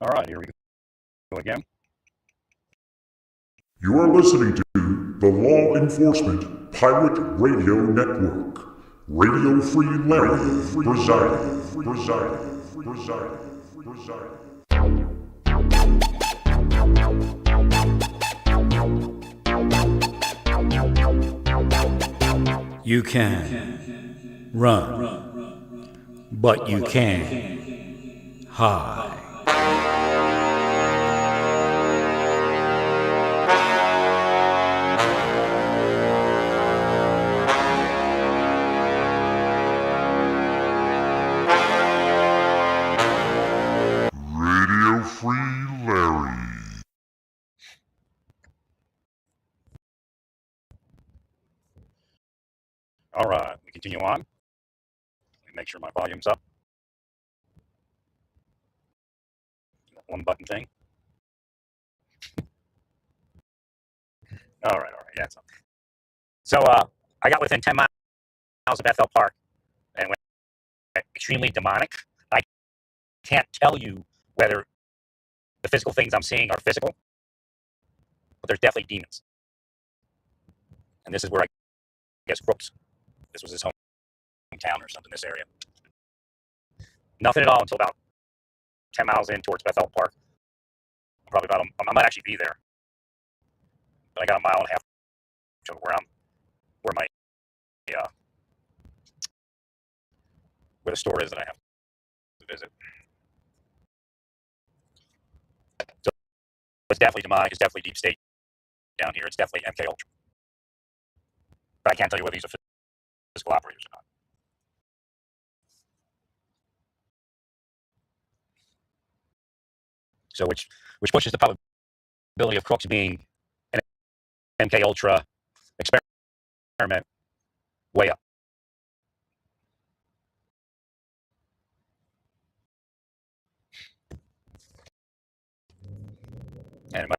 All right, here we go again. You are listening to the Law Enforcement Pirate Radio Network. Radio Free Larry presiding. You can run, but you can't hide. Radio Free Larry. All right, we continue on. Let me make sure my volume's up. That one button thing. All right, yeah, it's up. So I got within 10 miles of Bethel Park and went extremely demonic. I can't tell you whether the physical things I'm seeing are physical, but there's definitely demons. And this is where I guess Crooks, this was his hometown or something, this area. Nothing at all until about 10 miles in towards Bethel Park. Probably about, I might actually be there. But I got a mile and a half to where the store is that I have to visit. So it's definitely demonic, it's definitely deep state down here. It's definitely MK Ultra. But I can't tell you whether these are physical operators or not. So which pushes the probability of Crooks being an MK Ultra experiment way up. And it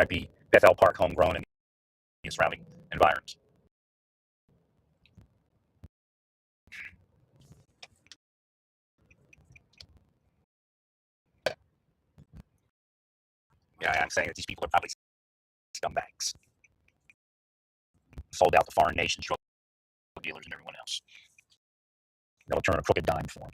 might be Bethel Park homegrown in the surrounding environs. Yeah, I'm saying that these people are probably scumbags. Sold out to foreign nations, drug dealers, and everyone else. They'll turn a crooked dime for them.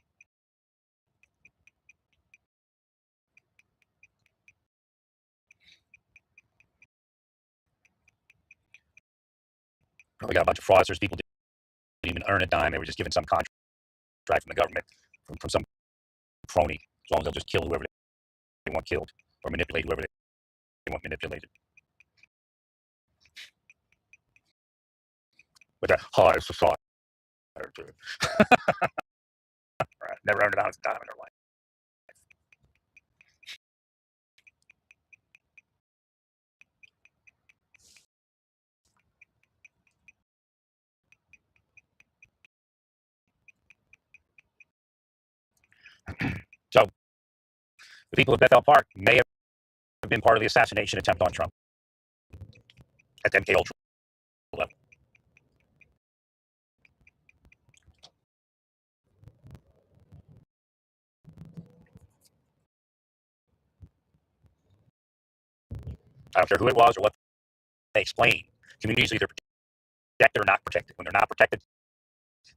Probably got a bunch of fraudsters. People didn't even earn a dime. They were just given some contract from the government, from some crony, as long as they'll just kill whoever they want killed or manipulate whoever they want manipulated. With that high society. Right. Never earned an honest dime in their life. So the people of Bethel Park may have been part of the assassination attempt on Trump at the MK Ultra level. I don't care who it was or what they explain. Communities are either protected or not protected. When they're not protected,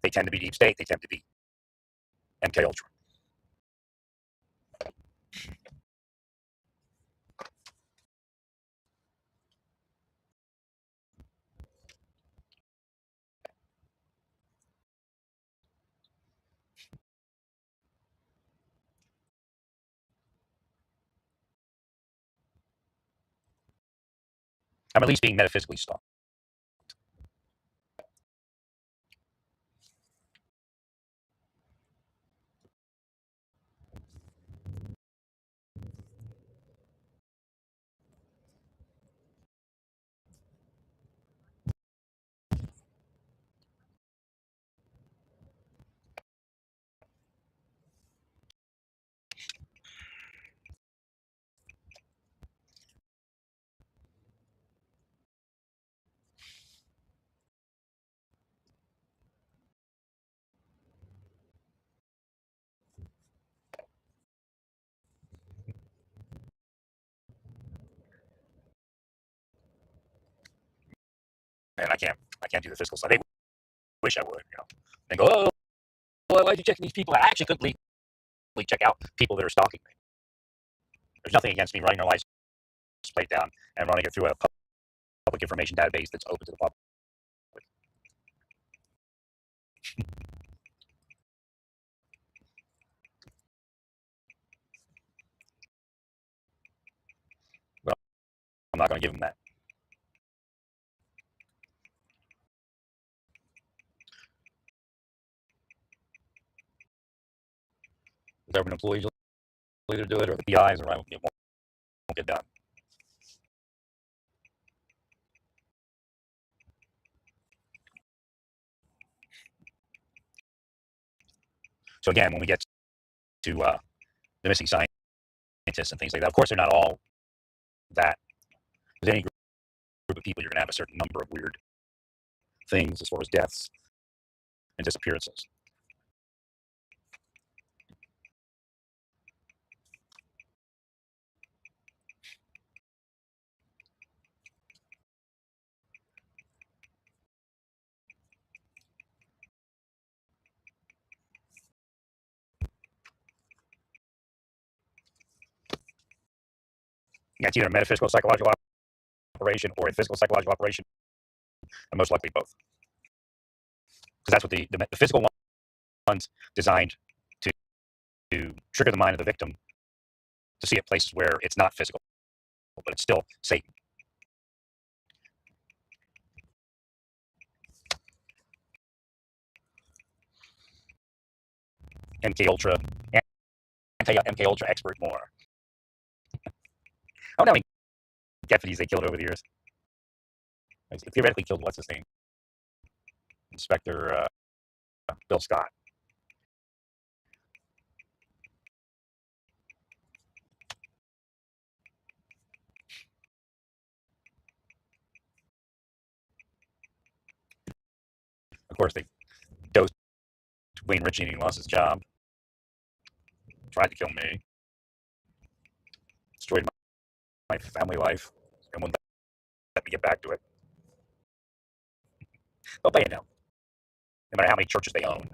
they tend to be deep state. They tend to be MK Ultra. I'm at least being metaphysically stalked. and I can't do the physical side. They wish I would, and go, oh, why are you checking these people? I actually couldn't legally check out people that are stalking me. There's nothing against me running their license plate down and running it through a public information database that's open to the public. But I'm not going to give them that. The government employees will either do it, or the PIs, or it won't get done. So again, when we get to the missing scientists and things like that, of course, they're not all that. With any group of people, you're going to have a certain number of weird things as far as deaths and disappearances. It's either a metaphysical psychological operation or a physical psychological operation, and most likely both. Because that's what the physical one's designed to trigger the mind of the victim to see it places where it's not physical, but it's still Satan. MK Ultra, anti-MK Ultra expert more. I don't know how many deputies they killed over the years. They theoretically killed, what's his name? Inspector Bill Scott. Of course, they dosed Wayne Ritchie and he lost his job. Tried to kill me. Destroyed my family life. And wouldn't let me get back to it. But pay it now. No matter how many churches they own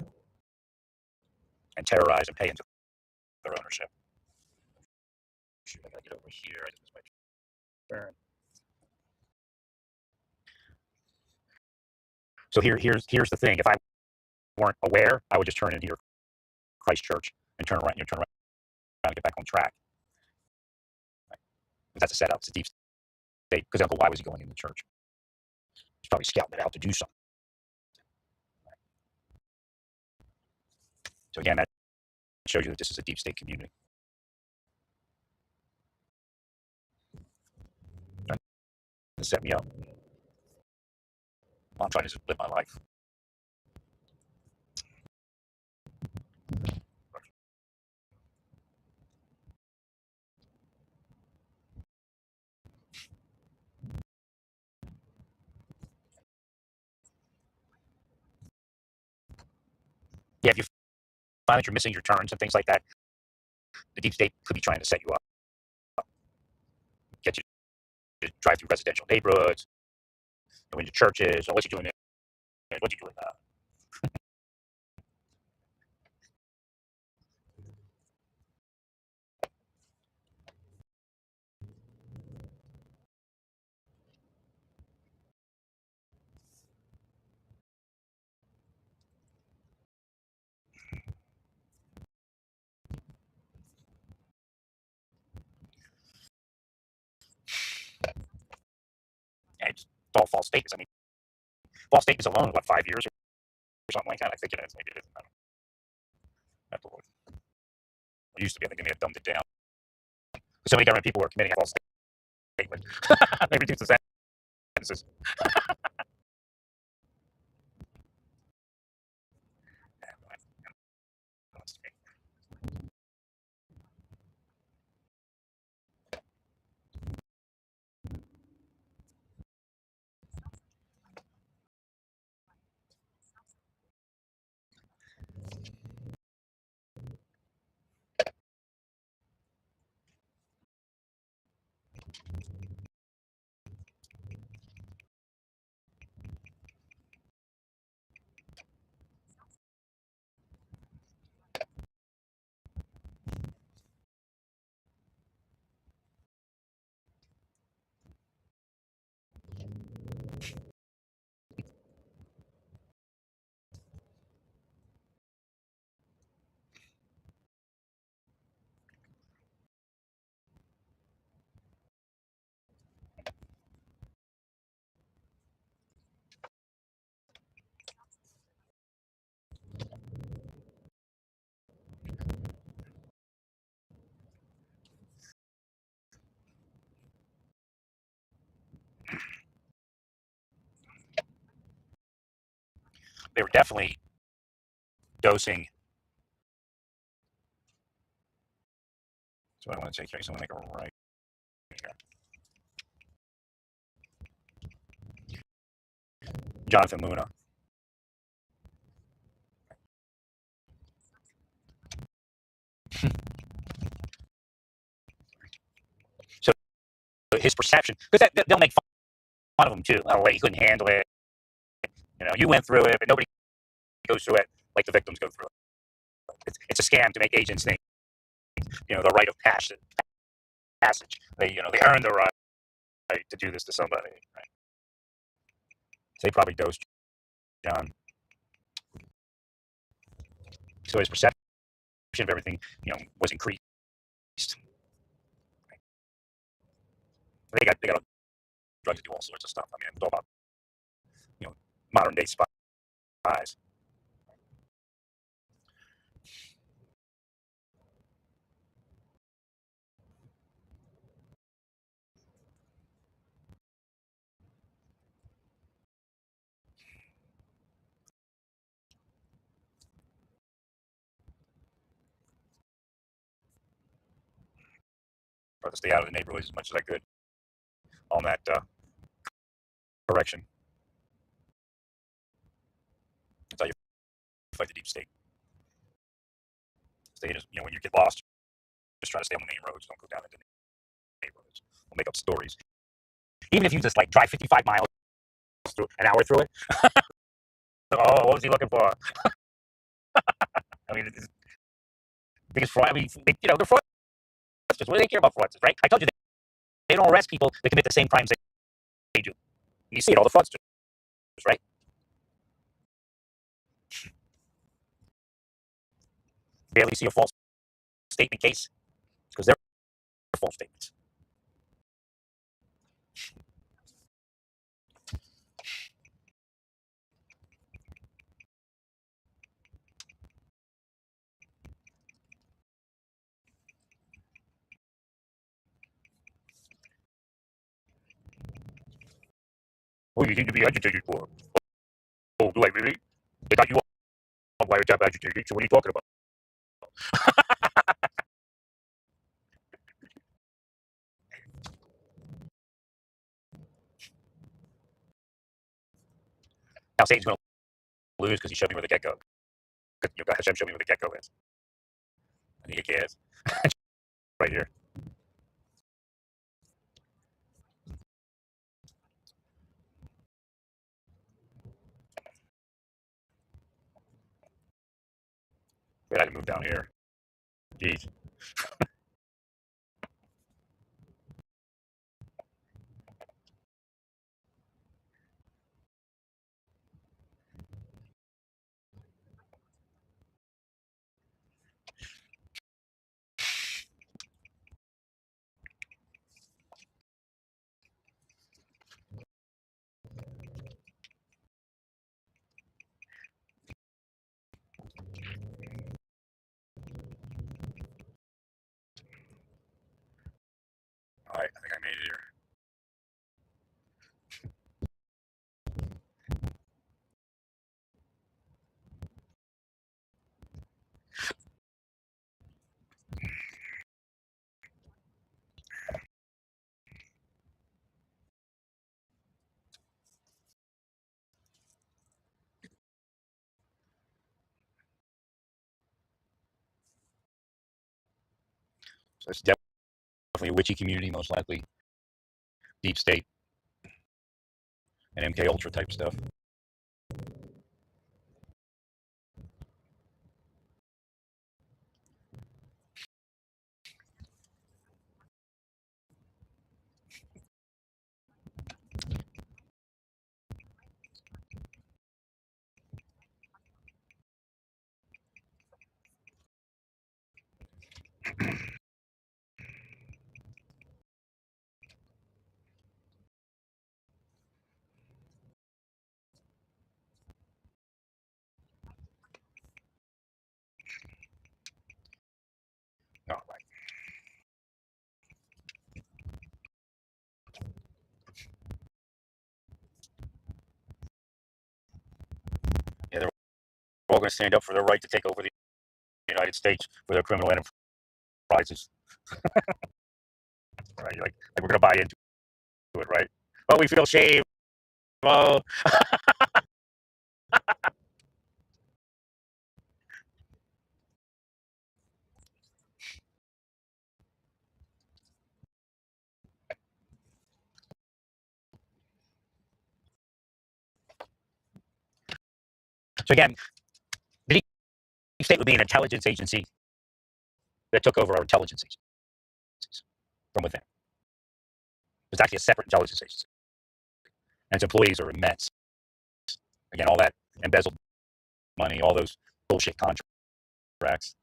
and terrorize and pay into their ownership. Shoot, I gotta get over here. I just missed my turn. So here's the thing. If I weren't aware, I would just turn into your Christ Church and turn around and get back on track. That's a setup. It's a deep state. Because Uncle, why was he going in the church? He's probably scouting it out to do something. So again, that shows you that this is a deep state community. To set me up. I'm trying to just live my life. Yeah, if you find that you're missing your turns and things like that, the deep state could be trying to set you up, get you to drive through residential neighborhoods, go into churches, or what you doing there? What you doing now? Yeah, it's all false statements. I mean, false statements alone, what, 5 years or something like that? I think it is. Maybe it isn't. I don't know. Have to look. It used to be. I think they may have dumbed it down. So many government people were committing false statements. They reduced the sentences. They were definitely dosing. So I want to take care. So I'm going to make a right here. Jonathan Luna. So his perception, because they'll make fun of him too. Oh, wait, he couldn't handle it. You know, you went through it, but nobody goes through it like the victims go through it. It's a scam to make agents think, you know, the rite of passage. They earn the right to do this to somebody. Right? So they probably dosed John. So his perception of everything, you know, was increased. Right? They got drugs to do all sorts of stuff. I mean, it's all about, you know, modern day spies. Try to stay out of the neighborhood as much as I could on that correction. That's how you fight the deep state. State is, you know, when you get lost, just try to stay on the main roads. Don't go down into the neighborhoods. We'll make up stories. Even if you just like drive 55 miles through an hour through it. Oh, what was he looking for? I mean, it's biggest fraud. I mean, you know, they're fraudsters. What do they care about fraudsters, right? I told you they don't arrest people that commit the same crimes they do. You see it, all the fraudsters, right? Barely see a false statement case because they're false statements. Oh, you need to be agitated for. Oh, do I really? They got you on wiretap agitated, so what are you talking about? Now Satan's going to lose because he showed me where the gecko. You know, Hashem showed me where the gecko is. I think he cares. Right here. Wait, I had to move down here. Jeez. All right, I think I made it here. So it's definitely a witchy community, most likely. Deep state and MK Ultra type stuff. all going to stand up for their right to take over the United States for their criminal enterprises. Right? Like we're going to buy into it, right? Oh, we feel shame. Oh. So again, the deep state would be an intelligence agency that took over our intelligence agencies from within. It's actually a separate intelligence agency. And its employees are immense. Again, all that embezzled money, all those bullshit contracts.